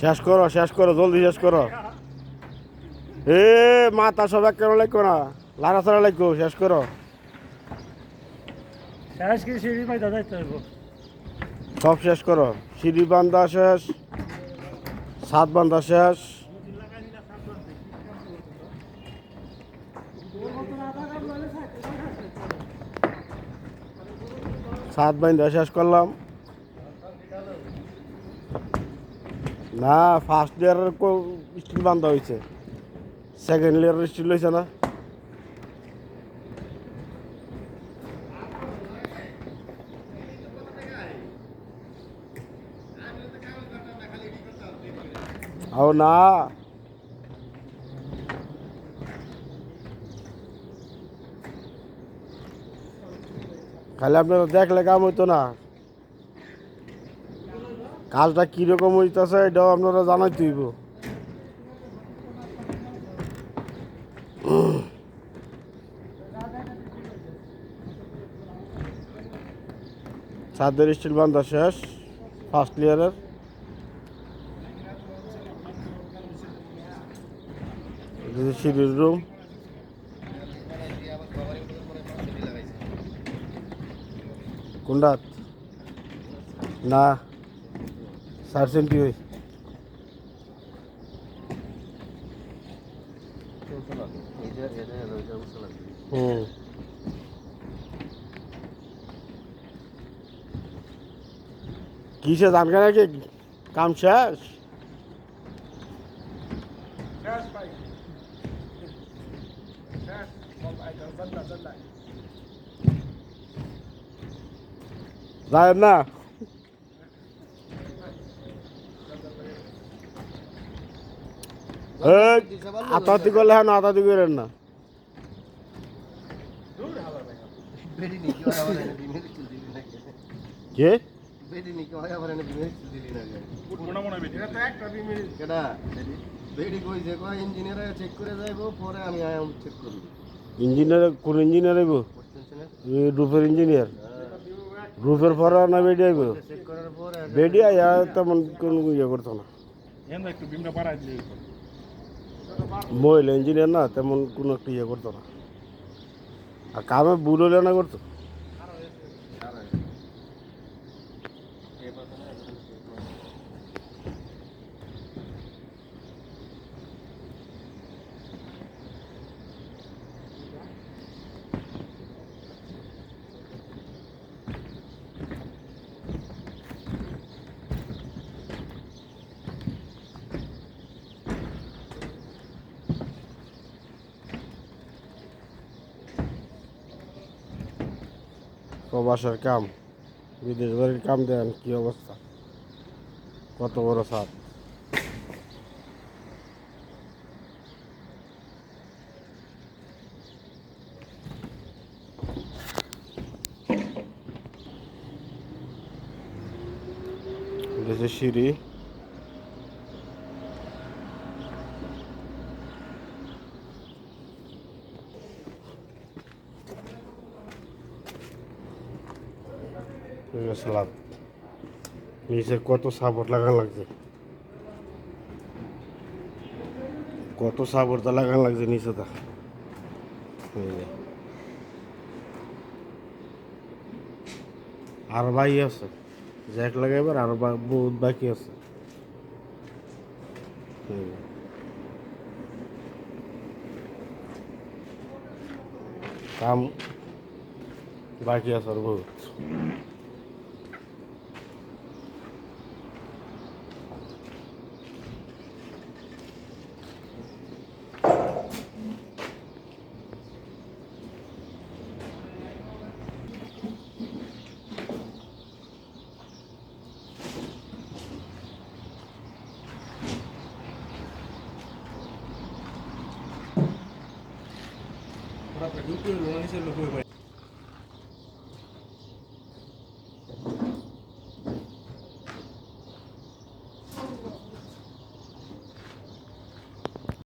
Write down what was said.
শেষ করো জলদি শেষ করো। এ মাথা সব এক কেন লাগো না, লাড়াছাড়া লাগো, শেষ করো। শেষ কি সিঁড়ি পাই দাদা সব শেষ করো, সিঁড়ি বান্ধা শেষ, ছাদ বান্ধা শেষ। ছাদ বান্ধা শেষ করলাম। না ফার্স্ট ইয়ারের স্টিল বান্ধা হয়েছে, সেকেন্ড ইয়ারের স্টিল হয়েছে না। ও না খালি আপনারা দেখলে কাম হইতো না, কাজটা কিরকম হইতেছে এটাও আপনারা জানাইতে হইব। ছাদের স্টিল বান্ধা শেষ ফার্স্ট ইয়ারের। সিঁড়ির রুম, কোনটা না 4 সেন্টি হই। কিসে জানকে নাকি কাম শেষ? যায় না আতাতি করলে হ্যাঁ না আতাতি করেন না। কে ইঞ্জিনিয়ার কোন ইঞ্জিনিয়ার আইব? রুফের ইঞ্জিনিয়ার, রুফের পরে না বেডি আইব? বেডি আয়া তেমন কোন ইয়ে করতো না, মহিলা ইঞ্জিনিয়ার না তেমন কোনো একটা ইয়ে করতো না, আর কামে বুড়ো না করতো। প্রবাসের কাম, বিদেশ বাড়ির কাম দেন কি অবস্থা, কত বড় ছাদ। দেশে সিঁড়ি, সালাদ নিচে কত সাপোর্ট লাগানো লাগছে, কত সাপোর্টটা লাগানো লাগছে নিচেটা। আর ভাই আছে জ্যাক লাগাইবার, আর বহুত বাকি আছে। কাম বাকি আছে আর বহুত। Berapa dulu loh ini saya lebih